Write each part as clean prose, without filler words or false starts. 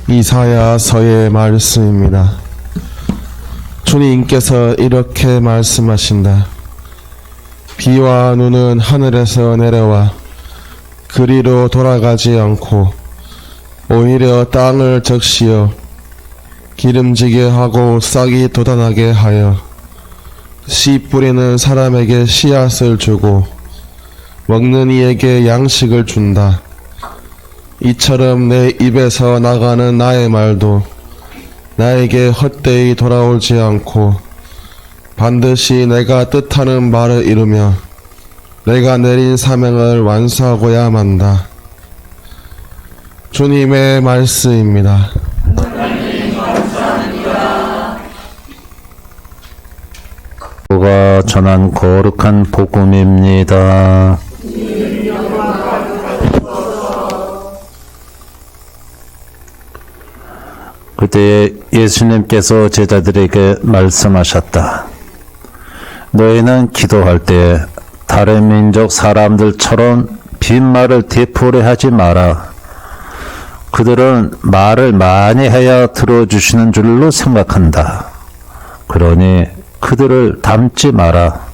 이사야서의 말씀입니다. 주님께서 이렇게 말씀하신다. 비와 눈은 하늘에서 내려와 그리로 돌아가지 않고 오히려 땅을 적시어 기름지게 하고 싹이 돋아나게 하여 씨 뿌리는 사람에게 씨앗을 주고 먹는 이에게 양식을 준다. 이처럼 내 입에서 나가는 나의 말도 나에게 헛되이 돌아오지 않고 반드시 내가 뜻하는 바를 이루며 내가 내린 사명을 완수하고야 만다. 주님의 말씀입니다. 누가 전한 거룩한 복음입니다. 그때 예수님께서 제자들에게 말씀하셨다. 너희는 기도할 때 다른 민족 사람들처럼 빈말을 되풀이하지 마라. 그들은 말을 많이 해야 들어주시는 줄로 생각한다. 그러니 그들을 닮지 마라.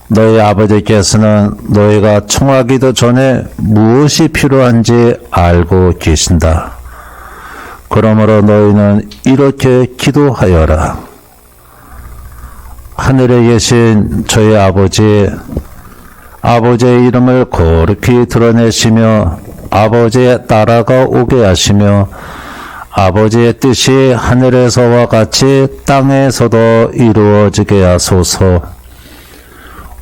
너희 아버지께서는 너희가 청하기도 전에 무엇이 필요한지 알고 계신다. 그러므로 너희는 이렇게 기도하여라. 하늘에 계신 저희 아버지의 이름을 거룩히 드러내시며 아버지의 나라가 오게 하시며 아버지의 뜻이 하늘에서와 같이 땅에서도 이루어지게 하소서.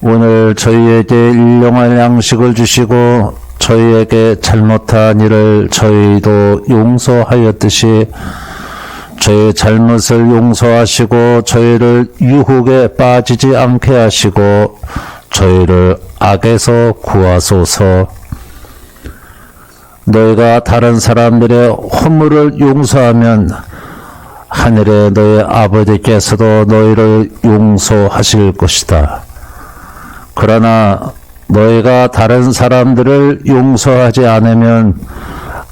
오늘 저희에게 일용할 양식을 주시고 저희에게 잘못한 일을 저희도 용서하였듯이 저희 잘못을 용서하시고 저희를 유혹에 빠지지 않게 하시고 저희를 악에서 구하소서. 너희가 다른 사람들의 허물을 용서하면 하늘의 너희 아버지께서도 너희를 용서하실 것이다. 그러나 너희가 다른 사람들을 용서하지 않으면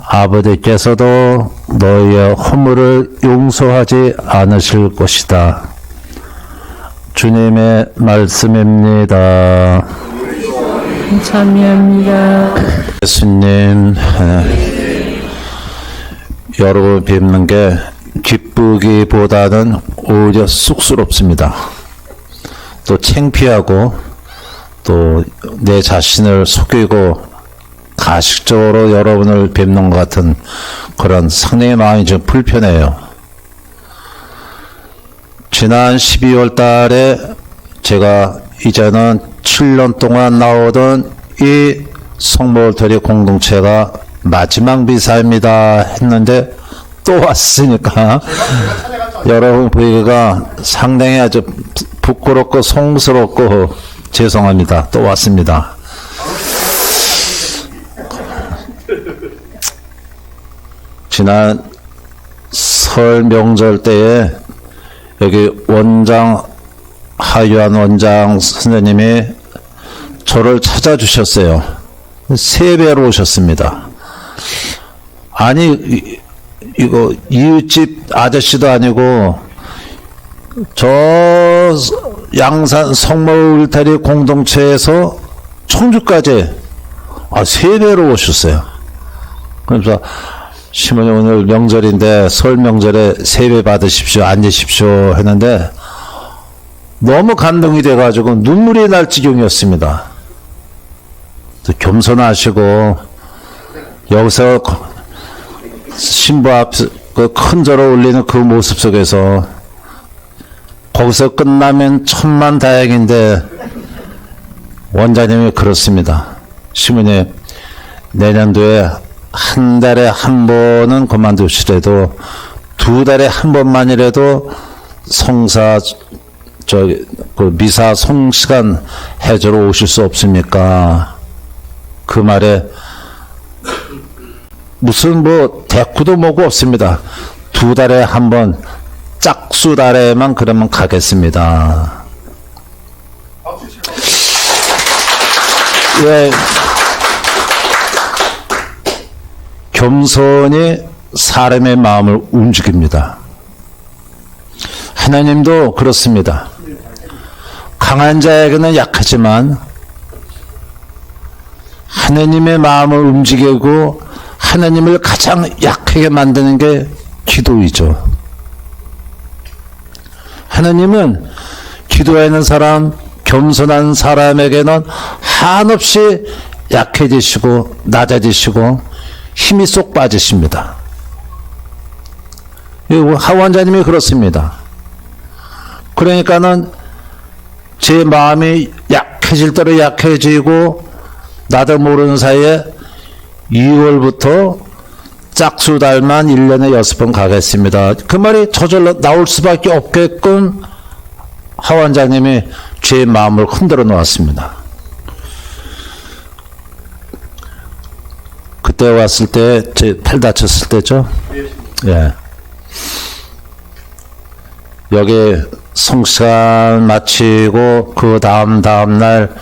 아버지께서도 너희의 허물을 용서하지 않으실 것이다. 주님의 말씀입니다. 참여합니다. 예수님, 여러분 뵙는 게 기쁘기보다는 오히려 쑥스럽습니다. 또 창피하고 또 내 자신을 속이고 가식적으로 여러분을 뵙는 것 같은 그런 상당히 마음이 좀 불편해요. 지난 12월 달에 제가 이제는 7년 동안 나오던 이 성모울터리 공동체가 마지막 미사입니다 했는데 또 왔으니까 여러분 보기가 상당히 아주 부끄럽고 송스럽고 죄송합니다. 또 왔습니다. 지난 설 명절 때에 여기 원장 하유한 원장 선생님이 저를 찾아주셨어요. 3배로 오셨습니다. 아니 이거 이웃집 아저씨도 아니고 저 양산 성모울터리 공동체에서 청주까지 3배로 오셨어요. 그래서 시모님 오늘 명절인데 설 명절에 3배 받으십시오. 앉으십시오 했는데 너무 감동이 돼가지고 눈물이 날 지경이었습니다. 또 겸손하시고 여기서 신부 앞 그 큰 절을 올리는 그 모습 속에서 거기서 끝나면 천만다행인데 원장님이 그렇습니다. 시모님 내년도에 한 달에 한 번은 그만두시더라도 2달에 한 번만이라도 성사 그 미사 성시간 해주러 오실 수 없습니까? 그 말에 무슨 뭐 대꾸도 뭐고 없습니다. 2달에 한 번 짝수달에만 그러면 가겠습니다. 예, 겸손히 사람의 마음을 움직입니다. 하나님도 그렇습니다. 강한 자에게는 약하지만 하나님의 마음을 움직이고 하나님을 가장 약하게 만드는 게 기도이죠. 하나님은 기도하는 사람, 겸손한 사람에게는 한없이 약해지시고 낮아지시고 힘이 쏙 빠지십니다. 하원자님이 그렇습니다. 그러니까는 제 마음이 약해질 대로 약해지고 나도 모르는 사이에 2월부터 짝수달만 1년에 6번 가겠습니다. 그 말이 저절로 나올 수밖에 없게끔 하원장님이 제 마음을 흔들어 놓았습니다. 그때 왔을 때 제 팔 다쳤을 때죠. 예. 여기 성시간 마치고 그 다음날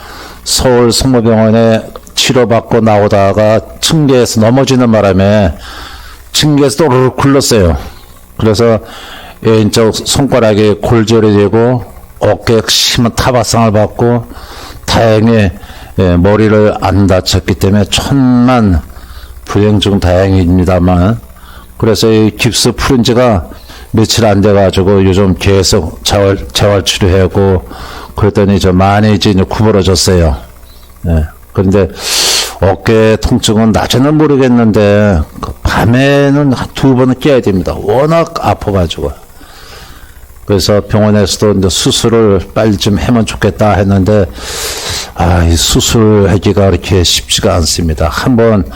서울 성모병원에 치료받고 나오다가 층계에서 넘어지는 바람에 층계에서 또르륵 굴렀어요. 그래서 왼쪽 손가락에 골절이 되고 어깨에 심한 타박상을 받고 다행히 머리를 안 다쳤기 때문에 천만 불행 중 다행입니다만, 그래서 이 깁스 풀은 지가 며칠 안 돼가지고 요즘 계속 재활 치료하고 그랬더니 많이 이제 구부러졌어요. 예. 그런데 어깨 통증은 낮에는 모르겠는데 밤에는 2번은 깨야 됩니다. 워낙 아파가지고. 그래서 병원에서도 이제 수술을 빨리 좀 하면 좋겠다 했는데, 이 수술하기가 그렇게 쉽지가 않습니다. 한번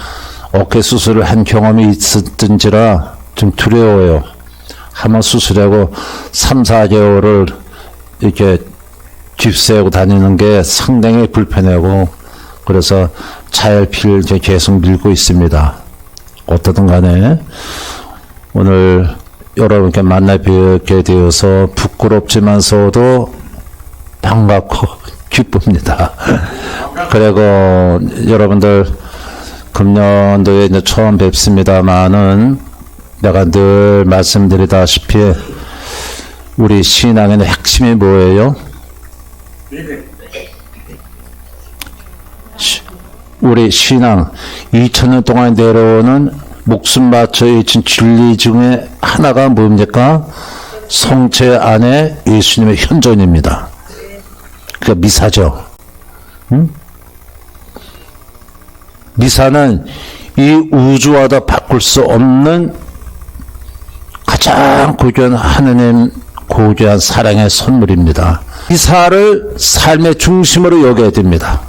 어깨 수술을 한 경험이 있었던지라 좀 두려워요. 한번 수술하고 3, 4개월을 이렇게 깁스하고 다니는 게 상당히 불편하고, 그래서 차혈피를 계속 밀고 있습니다. 어떻든 간에 오늘 여러분께 만나 뵙게 되어서 부끄럽지만서도 반갑고 기쁩니다. 그리고 여러분들 금년도에 이제 처음 뵙습니다만은 내가 늘 말씀드리다시피 우리 신앙의 핵심이 뭐예요? 우리 신앙 2000년 동안 내려오는 목숨 바쳐 잊힌 진리 중에 하나가 뭡니까? 성체 안에 예수님의 현존입니다. 그러니까 미사죠. 응? 미사는 이 우주와도 바꿀 수 없는 가장 고귀한 하느님 고귀한 사랑의 선물입니다. 미사를 삶의 중심으로 여겨야 됩니다.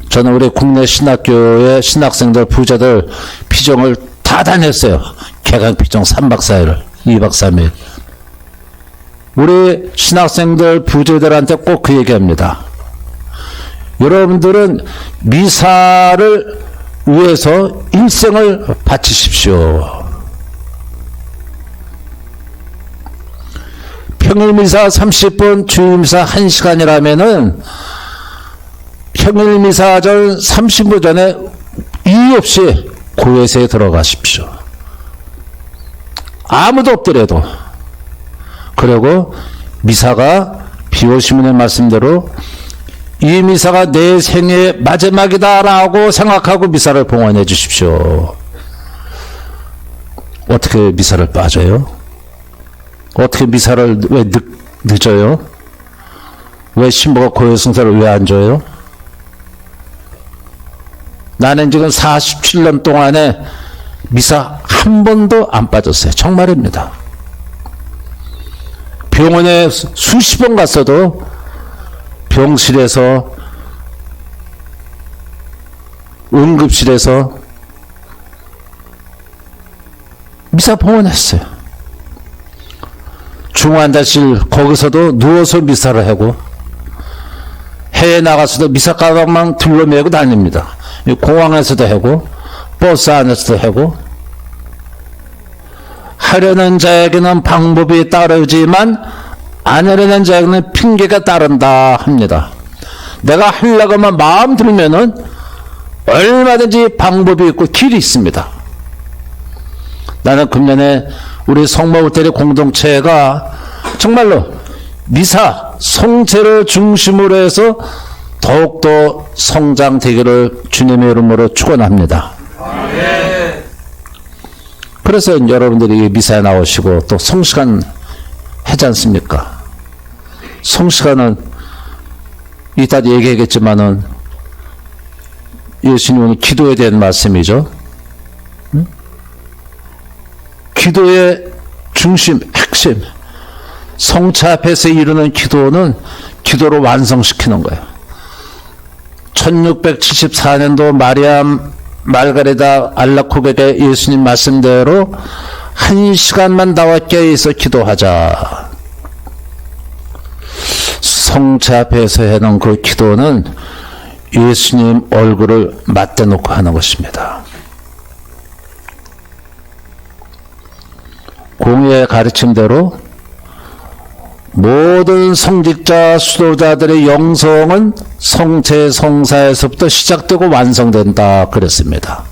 저는 우리 국내 신학교의 신학생들 부자들 피정을 다 다녔어요. 개강 피정 3박 4일, 2박 3일. 우리 신학생들 부자들한테 꼭 그 얘기합니다. 여러분들은 미사를 위해서 일생을 바치십시오. 평일미사 30분, 주일미사 1시간이라면은 평일미사 전 30분 전에 이유 없이 고해세에 들어가십시오. 아무도 없더라도. 그리고 미사가 비오시문의 말씀대로 이 미사가 내 생의 마지막이다라고 생각하고 미사를 봉헌해 주십시오. 어떻게 미사를 빠져요? 어떻게 미사를 왜 늦어요? 왜 신부가 고해성사를 왜 안 줘요? 나는 지금 47년 동안에 미사 한 번도 안 빠졌어요. 정말입니다. 병원에 수십 번 갔어도 병실에서 응급실에서 미사 봉헌했어요. 중환자실 거기서도 누워서 미사를 하고 해외 나가서도 미사 가방만 둘러매고 다닙니다. 공항에서도 하고 버스 안에서도 하고. 하려는 자에게는 방법이 따르지만 안 하려는 자에게는 핑계가 따른다 합니다. 내가 하려고 하면 마음 들면은 얼마든지 방법이 있고 길이 있습니다. 나는 금년에 우리 성모울대리 공동체가 정말로 미사, 성체를 중심으로 해서 더욱더 성장되기를 주님의 이름으로 축원합니다. 그래서 여러분들이 미사에 나오시고 또 성시간 하지 않습니까? 성시간은 이따 얘기하겠지만은 예수님은 기도에 대한 말씀이죠. 응? 기도의 중심, 핵심, 성체 앞에서 이루는 기도는 기도로 완성시키는 거예요. 1674년도 마리암 말가레다 알라코베의 예수님 말씀대로 1시간만 나와 깨어있어 기도하자. 성체 앞에서 해놓은 그 기도는 예수님 얼굴을 맞대놓고 하는 것입니다. 공의의 가르침대로 모든 성직자 수도자들의 영성은 성체 성사에서부터 시작되고 완성된다 그랬습니다.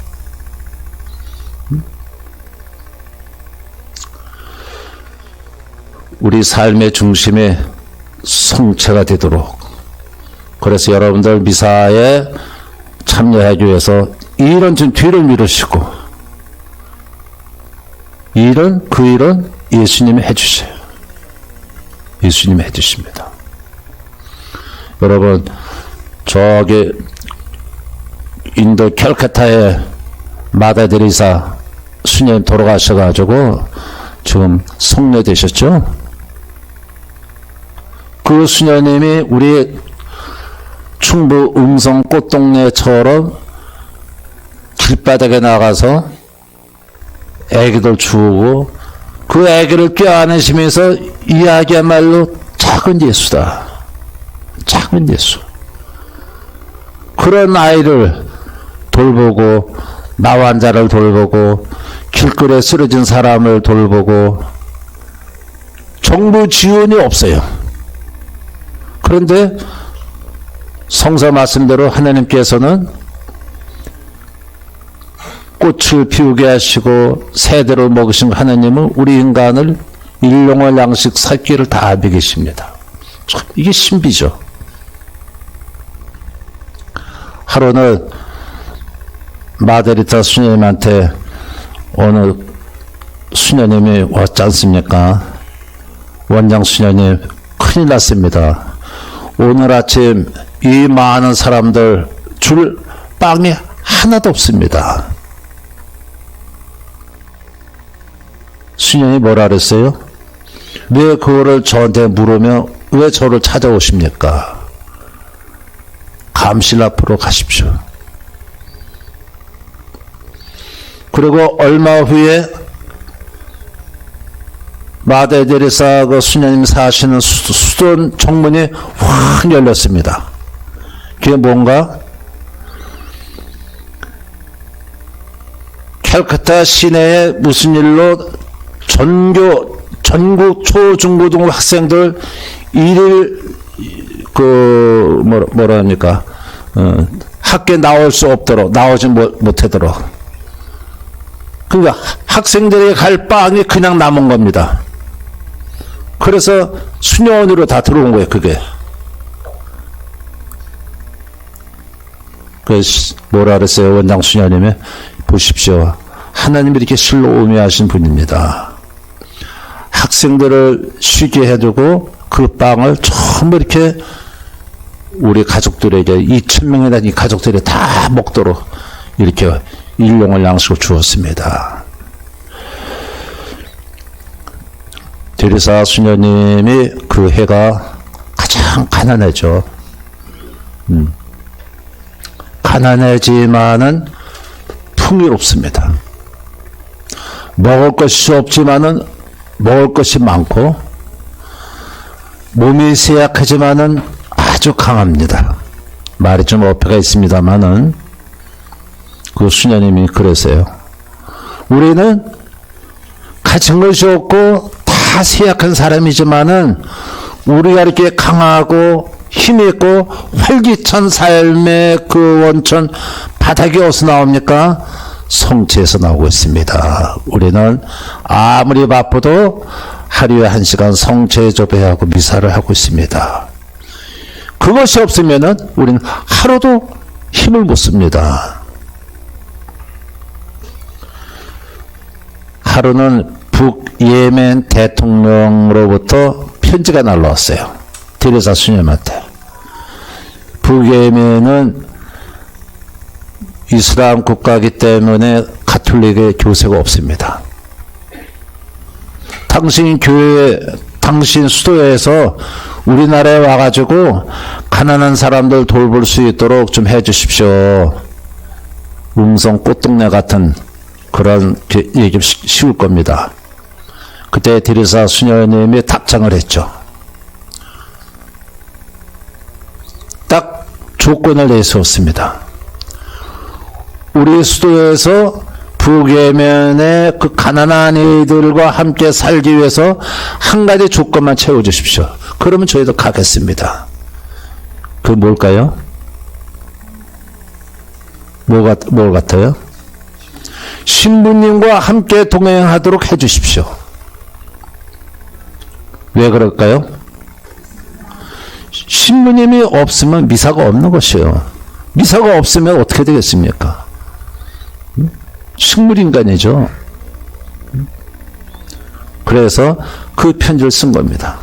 우리 삶의 중심에 성체가 되도록, 그래서 여러분들 미사에 참여하기 위해서 일은 좀 뒤를 미루시고 그 일은 예수님이 해주세요. 예수님이 해주십니다. 여러분, 저기 인도 캘커타의 마다 데리사 수녀님 돌아가셔가지고 지금 성례되셨죠? 그 수녀님이 우리 충북 음성 꽃동네처럼 길바닥에 나가서 애기들 주우고 그 애기를 껴안으시면서 이야기야말로 작은 예수다. 작은 예수. 그런 아이를 돌보고 나와 환자를 돌보고 길거리에 쓰러진 사람을 돌보고 정부 지원이 없어요. 그런데 성서 말씀대로 하나님께서는 꽃을 피우게 하시고 새들을 먹으신 하나님은 우리 인간을 일용할 양식 살 길을 다 먹이십니다. 이게 신비죠. 하루는 마데리타 수녀님한테 어느 수녀님이 왔지 않습니까? 원장 수녀님, 큰일 났습니다. 오늘 아침 이 많은 사람들 줄 빵이 하나도 없습니다. 수녀님이 뭐라 그랬어요? 왜 그거를 저한테 물으며 왜 저를 찾아오십니까? 감실 앞으로 가십시오. 그리고 얼마 후에 마다 데리사 그 수녀님 사시는 수돈 정문이 확 열렸습니다. 그게 뭔가? 캘커타 시내에 무슨 일로 전국 초중고등 학생들 일일 뭐라 합니까? 학교에 나올 수 없도록, 나오지 못하도록. 그러니까 학생들이 갈 빵이 그냥 남은 겁니다. 그래서 수녀원으로 다 들어온 거예요, 그게. 그래서 뭐라 그랬어요, 원장 수녀님이? 보십시오. 하나님이 이렇게 실로우미하신 분입니다. 학생들을 쉬게 해두고 그 빵을 전부 이렇게 우리 가족들에게 2,000명이나 이 가족들이 다 먹도록 이렇게 일용할 양식을 주었습니다. 데리사 수녀님이 그 해가 가장 가난해죠. 가난하지만은 풍요롭습니다. 먹을 것이 없지만은 먹을 것이 많고 몸이 쇠약하지만은 아주 강합니다. 말이 좀 어폐가 있습니다만은 그 수녀님이 그러세요. 우리는 가진 것이 없고 다 쇠약한 사람이지만은 우리가 이렇게 강하고 힘있고 활기찬 삶의 그 원천 바닥이 어디서 나옵니까? 성체에서 나오고 있습니다. 우리는 아무리 바빠도 하루에 1시간 성체 조배하고 미사를 하고 있습니다. 그것이 없으면은 우리는 하루도 힘을 못 씁니다. 하루는 북예멘 대통령으로부터 편지가 날라왔어요. 데레사 수녀한테. 북예멘은 이슬람 국가이기 때문에 가톨릭의 교세가 없습니다. 당신 교회, 당신 수도에서 우리나라에 와가지고 가난한 사람들 돌볼 수 있도록 좀 해주십시오. 음성 꽃동네 같은 그런 얘기를 씌울 겁니다. 그때 데레사 수녀님이 답장을 했죠. 딱 조건을 내세웠습니다. 우리 수도에서 북예멘의 그 가난한 이들과 함께 살기 위해서 한 가지 조건만 채워주십시오. 그러면 저희도 가겠습니다. 그게 뭘까요? 뭘 같아요? 신부님과 함께 동행하도록 해주십시오. 왜 그럴까요? 신부님이 없으면 미사가 없는 것이에요. 미사가 없으면 어떻게 되겠습니까? 식물인간이죠. 그래서 그 편지를 쓴 겁니다.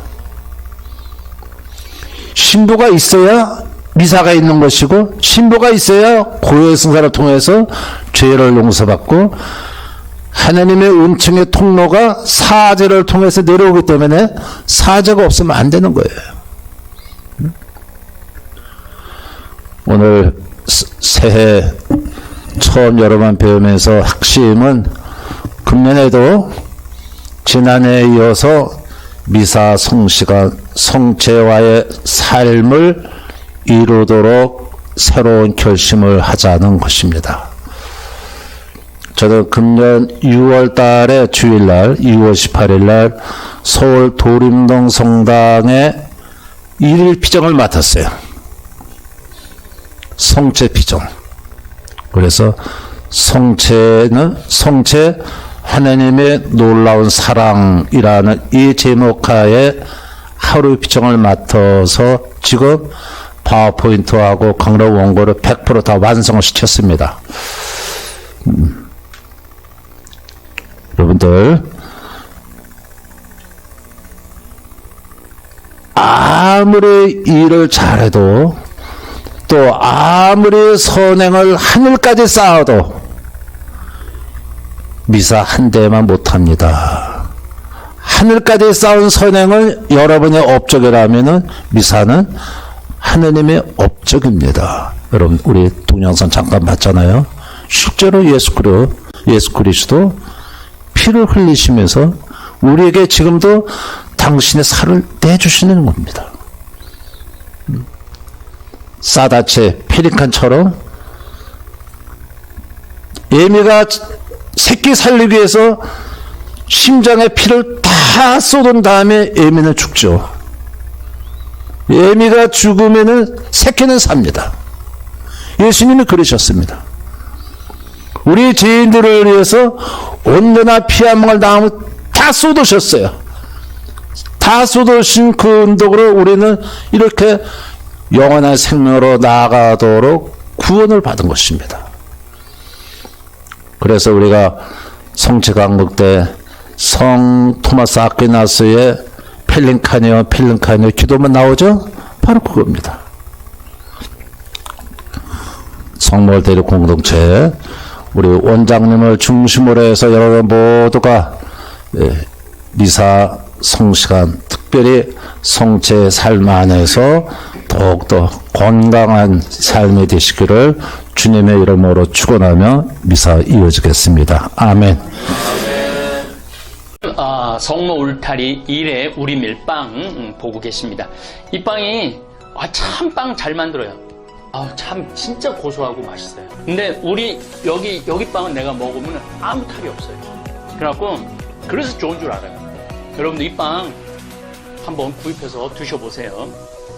신부가 있어야 미사가 있는 것이고, 신부가 있어야 고해 승사를 통해서 죄를 용서받고, 하나님의 은총의 통로가 사제를 통해서 내려오기 때문에 사제가 없으면 안 되는 거예요. 오늘 새해 처음 여러분 배우면서 핵심은 금년에도 지난해에 이어서 미사 성시간 성체와의 삶을 이루도록 새로운 결심을 하자는 것입니다. 저는 금년 6월 달에 주일날 2월 18일 날 서울 도림동 성당에 일일 피정을 맡았어요. 성체 피정. 그래서 성체는 성체 하나님의 놀라운 사랑이라는 이 제목하에 하루 피정을 맡아서 지금 파워포인트하고 강로 원고를 100% 다 완성을 시켰습니다. 여러분들 아무리 일을 잘해도 또 아무리 선행을 하늘까지 쌓아도 미사 한 대만 못합니다. 하늘까지 쌓은 선행을 여러분의 업적이라면 미사는 하느님의 업적입니다. 여러분 우리 동영상 잠깐 봤잖아요. 실제로 예수 그리스도 피를 흘리시면서 우리에게 지금도 당신의 살을 내주시는 겁니다. 사다체 페리칸처럼 예미가 새끼 살리기 위해서 심장에 피를 다 쏟은 다음에 예미는 죽죠. 예미가 죽으면은 새끼는 삽니다. 예수님이 그러셨습니다. 우리 죄인들을 위해서 온전한 피 한 방울 나음을 다 쏟으셨어요. 다 쏟으신 그 은덕으로 우리는 이렇게 영원한 생명으로 나아가도록 구원을 받은 것입니다. 그래서 우리가 성체 강국 때 성 토마스 아퀴나스의 펠링카니오 기도만 나오죠? 바로 그겁니다. 성모를 대리 공동체 우리 원장님을 중심으로 해서 여러분 모두가 미사 성시간 특별히 성체의 삶 안에서 더욱더 건강한 삶이 되시기를 주님의 이름으로 축원하며 미사 이어지겠습니다. 아멘. 성모 울타리 1회 우리 밀빵 보고 계십니다. 이 빵이 참 빵 잘 만들어요. 참 진짜 고소하고 맛있어요. 근데 우리 여기 빵은 내가 먹으면 아무 탈이 없어요. 그래서 좋은 줄 알아요. 여러분들 이 빵 한번 구입해서 드셔보세요.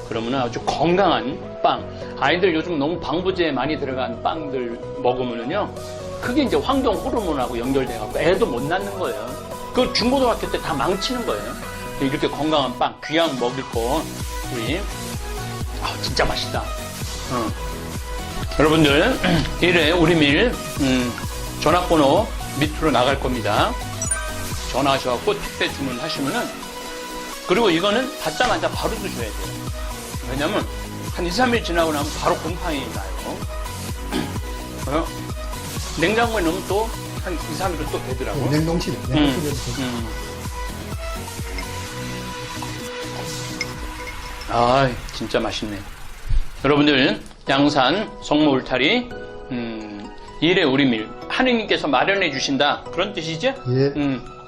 그러면 아주 건강한 빵. 아이들 요즘 너무 방부제 많이 들어간 빵들 먹으면은요, 그게 이제 환경 호르몬하고 연결돼갖고 애도 못 낳는 거예요. 그 중고등학교 때 다 망치는 거예요. 이렇게 건강한 빵, 귀한 먹을 거, 우리, 진짜 맛있다. 여러분들, 1회 우리밀, 전화번호 밑으로 나갈 겁니다. 전화하셔갖고 택배 주문하시면은, 그리고 이거는 받자마자 바로 드셔야 돼요. 왜냐면, 한 2, 3일 지나고 나면 바로 곰팡이 나요. 냉장고에 넣으면 또 한 2, 3일은 또 되더라고. 냉동실에. 진짜 맛있네. 여러분들, 양산 성모 울타리, 1회 우리밀. 하느님께서 마련해 주신다. 그런 뜻이죠? 예.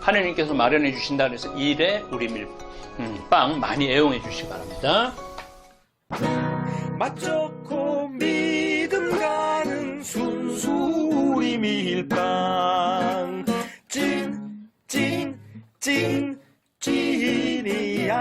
하느님께서 마련해 주신다. 그래서 1회 우리밀. 빵 많이 애용해 주시기 바랍니다. 맛 좋고 믿음 가는 순수 우리 밀빵 찐 찐이야.